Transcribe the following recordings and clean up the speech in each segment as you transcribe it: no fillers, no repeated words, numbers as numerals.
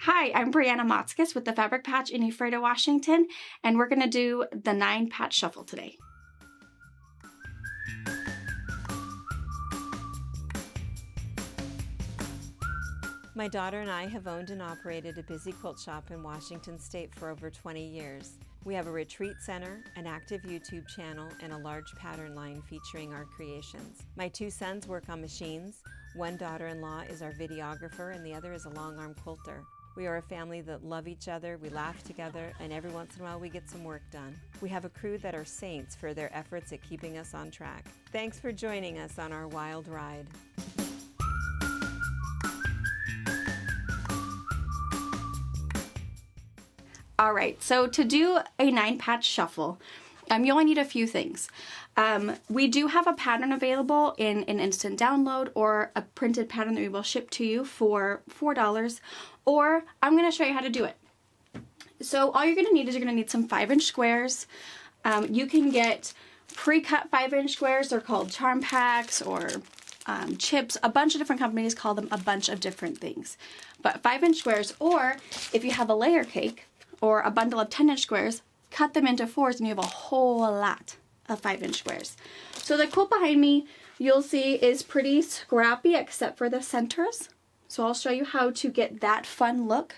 Hi, I'm Brianna Motzkus with the Fabric Patch in Ephrata, Washington, and we're going to do the 9-patch shuffle today. My daughter and I have owned and operated a busy quilt shop in Washington State for over 20 years. We have a retreat center, an active YouTube channel, and a large pattern line featuring our creations. My 2 sons work on machines. One daughter-in-law is our videographer and the other is a long-arm quilter. We are a family that love each other, we laugh together, and every once in a while we get some work done. We have a crew that are saints for their efforts at keeping us on track. Thanks for joining us on our wild ride. All right, so to do a 9-patch shuffle, you only need a few things. We do have a pattern available in an instant download or a printed pattern that we will ship to you for $4, or I'm going to show you how to do it. So all you're going to need is you're going to need some 5-inch squares. You can get pre-cut 5-inch squares. They're called charm packs or chips. A bunch of different companies call them a bunch of different things. But 5-inch squares, or if you have a layer cake or a bundle of 10-inch squares, cut them into 4s and you have a whole lot of 5-inch squares. So the quilt behind me, you'll see, is pretty scrappy except for the centers. So I'll show you how to get that fun look.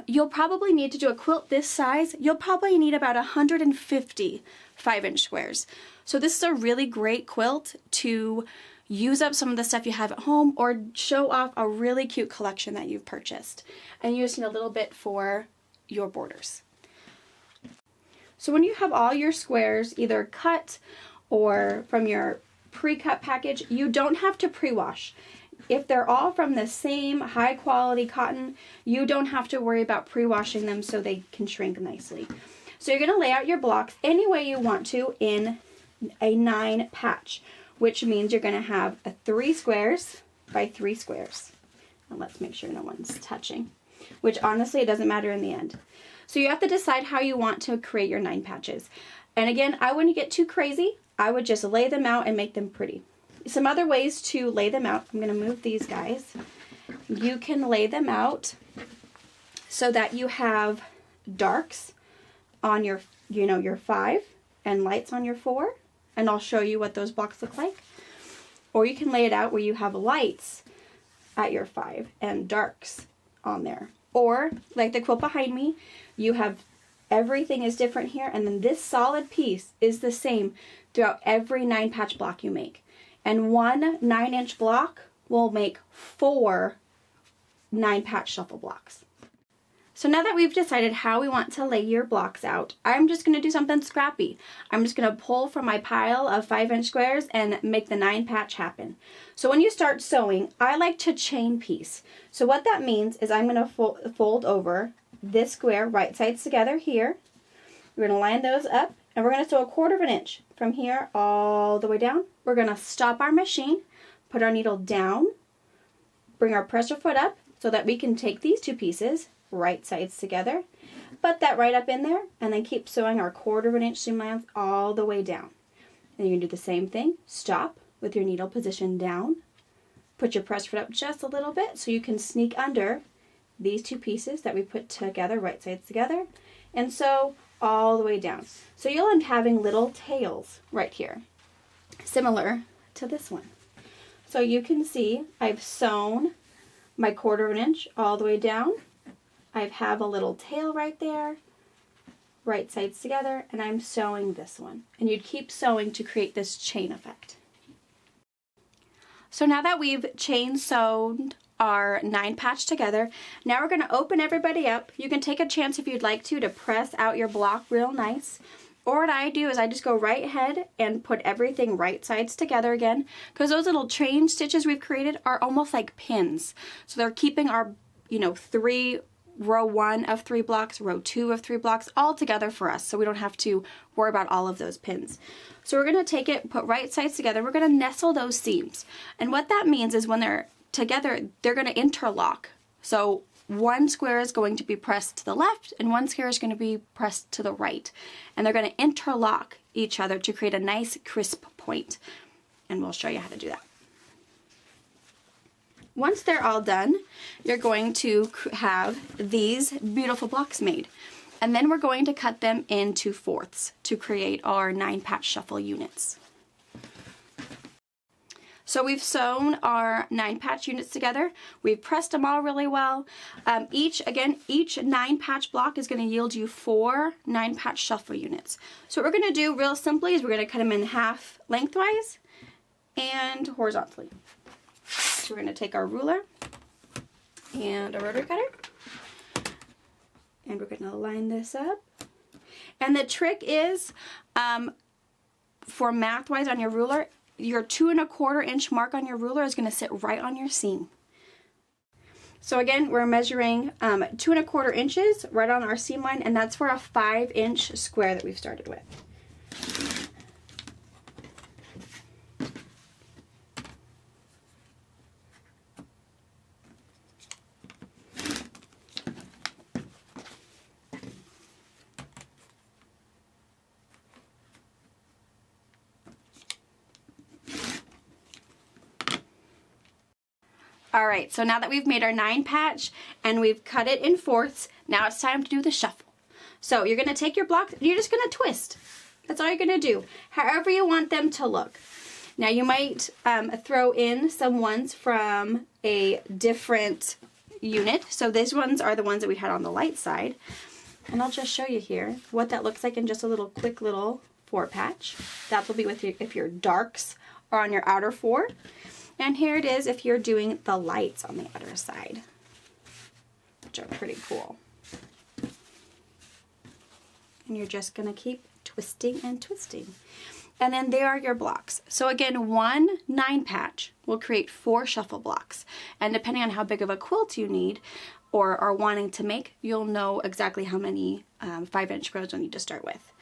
You'll probably need to do a quilt this size. You'll probably need about 150 5-inch squares. So this is a really great quilt to use up some of the stuff you have at home or show off a really cute collection that you've purchased. And you just need a little bit for your borders. So when you have all your squares either cut or from your pre-cut package, you don't have to pre-wash. If they're all from the same high quality cotton, you don't have to worry about pre-washing them so they can shrink nicely. So you're going to lay out your blocks any way you want to in a 9-patch, which means you're going to have a 3 squares by 3 squares. And let's make sure no one's touching, which honestly it doesn't matter in the end. So you have to decide how you want to create your 9 patches. And again, I wouldn't get too crazy. I would just lay them out and make them pretty. Some other ways to lay them out, I'm going to move these guys. You can lay them out so that you have darks on your, your 5 and lights on your 4. And I'll show you what those blocks look like. Or you can lay it out where you have lights at your 5 and darks on there. Or like the quilt behind me, you have everything is different here, and then this solid piece is the same throughout every 9-patch block you make. And one 9-inch block will make 4 9-patch shuffle blocks. So now that we've decided how we want to lay your blocks out, I'm just going to do something scrappy. I'm just going to pull from my pile of 5-inch squares and make the 9-patch happen. So when you start sewing, I like to chain piece. So what that means is I'm going to fold over this square right sides together here. We're going to line those up and we're going to sew 1/4 inch from here all the way down. We're going to stop our machine, put our needle down, bring our presser foot up so that we can take these 2 pieces right sides together, put that right up in there, and then keep sewing our 1/4 inch seam length all the way down. And you can do the same thing. Stop with your needle position down, put your press foot up just a little bit so you can sneak under these 2 pieces that we put together right sides together, and sew all the way down. So you'll end up having little tails right here, similar to this one. So you can see I've sewn my 1/4 inch all the way down. I have a little tail right there, right sides together, and I'm sewing this one. And you'd keep sewing to create this chain effect. So now that we've chain sewed our 9-patch together, now we're going to open everybody up. You can take a chance if you'd like to press out your block real nice. Or what I do is I just go right ahead and put everything right sides together again, because those little chain stitches we've created are almost like pins. So they're keeping our, row 1 of 3 blocks, row 2 of 3 blocks all together for us, so we don't have to worry about all of those pins. So we're going to take it, put right sides together, we're going to nestle those seams. And what that means is when they're together, they're going to interlock. So one square is going to be pressed to the left and one square is going to be pressed to the right. And they're going to interlock each other to create a nice crisp point. And we'll show you how to do that. Once they're all done, you're going to have these beautiful blocks made. And then we're going to cut them into fourths to create our 9-patch shuffle units. So we've sewn our 9-patch units together. We've pressed them all really well. Each 9-patch block is going to yield you 4 9-patch shuffle units. So what we're going to do real simply is we're going to cut them in half lengthwise and horizontally. So we're going to take our ruler and a rotary cutter, and we're going to line this up. And the trick is, for math-wise on your ruler, your 2 1/4 inch mark on your ruler is going to sit right on your seam. So again, we're measuring 2 1/4 inches right on our seam line, and that's for a 5-inch square that we've started with. All right, so now that we've made our 9-patch and we've cut it in fourths, now it's time to do the shuffle. So you're gonna take your blocks and you're just gonna twist. That's all you're gonna do, however you want them to look. Now you might throw in some ones from a different unit. So these ones are the ones that we had on the light side. And I'll just show you here what that looks like in just a little quick little 4-patch. That will be with you if your darks are on your outer 4. And here it is if you're doing the lights on the other side, which are pretty cool. And you're just going to keep twisting and twisting. And then there are your blocks. So again, one 9-patch will create 4 shuffle blocks. And depending on how big of a quilt you need or are wanting to make, you'll know exactly how many 5-inch squares you'll need to start with.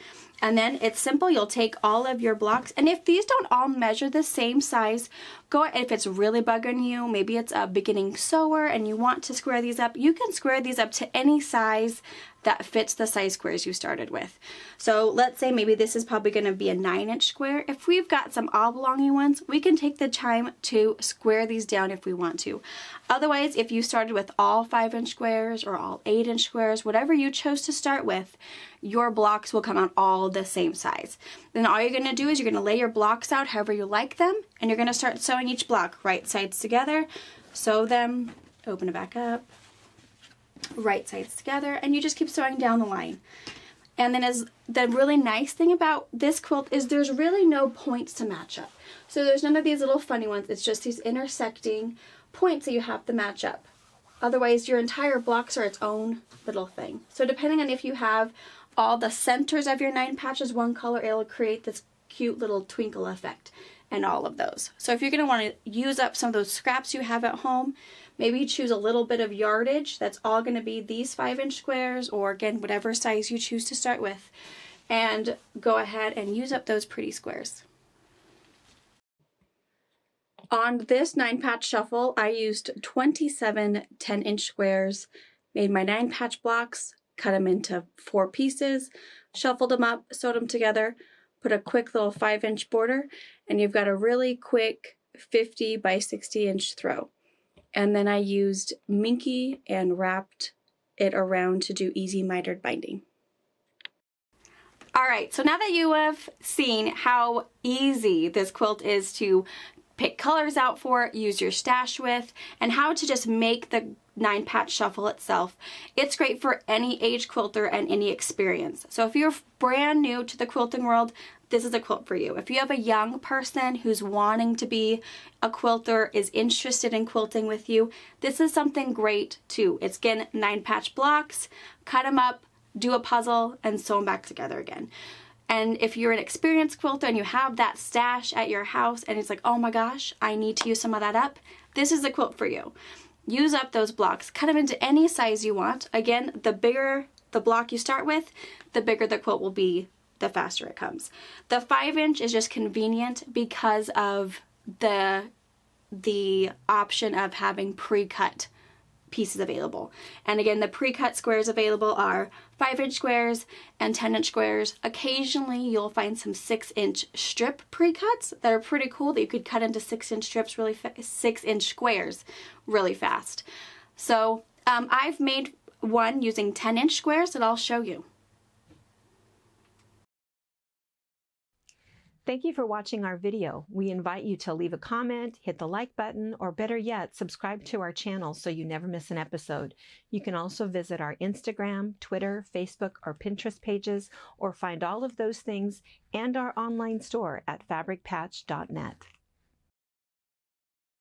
And then it's simple. You'll take all of your blocks, and if these don't all measure the same size, if it's really bugging you, maybe it's a beginning sewer and you want to square these up, you can square these up to any size that fits the size squares you started with. So let's say maybe this is probably going to be a 9-inch square. If we've got some oblongy ones, we can take the time to square these down if we want to. Otherwise, if you started with all 5-inch squares or all 8-inch squares, whatever you chose to start with, your blocks will come out all the same size. Then all you're going to do is you're going to lay your blocks out however you like them, and you're going to start sewing each block right sides together, sew them, open it back up, right sides together, and you just keep sewing down the line. And then the really nice thing about this quilt is there's really no points to match up. So there's none of these little funny ones. It's just these intersecting points that you have to match up. Otherwise, your entire blocks are its own little thing. So depending on if you have all the centers of your 9 patches one color, it'll create this cute little twinkle effect and all of those. So if you're going to want to use up some of those scraps you have at home, maybe choose a little bit of yardage. That's all going to be these 5-inch squares, or again, whatever size you choose to start with, and go ahead and use up those pretty squares. On this 9-patch shuffle, I used 27 10-inch squares, made my 9-patch blocks, cut them into 4 pieces, shuffled them up, sewed them together, put a quick little 5-inch border, and you've got a really quick 50 by 60-inch throw. And then I used Minky and wrapped it around to do easy mitered binding. All right, so now that you have seen how easy this quilt is to pick colors out for, use your stash with, and how to just make the 9-patch shuffle itself, it's great for any age quilter and any experience. So if you're brand new to the quilting world, this is a quilt for you. If you have a young person who's wanting to be a quilter, is interested in quilting with you, this is something great too. It's again 9-patch blocks, cut them up, do a puzzle, and sew them back together again. And if you're an experienced quilter and you have that stash at your house and it's like, oh my gosh, I need to use some of that up, this is a quilt for you. Use up those blocks, cut them into any size you want. Again, the bigger the block you start with, the bigger the quilt will be, the faster it comes. The 5-inch is just convenient because of the option of having pre-cut pieces available. And again, the pre-cut squares available are 5-inch squares and 10-inch squares. Occasionally you'll find some 6-inch strip pre-cuts that are pretty cool that you could cut into 6-inch strips 6-inch squares really fast. So I've made one using 10-inch squares that I'll show you. Thank you for watching our video. We invite you to leave a comment, hit the like button, or better yet, subscribe to our channel so you never miss an episode. You can also visit our Instagram, Twitter, Facebook, or Pinterest pages, or find all of those things and our online store at fabricpatch.net.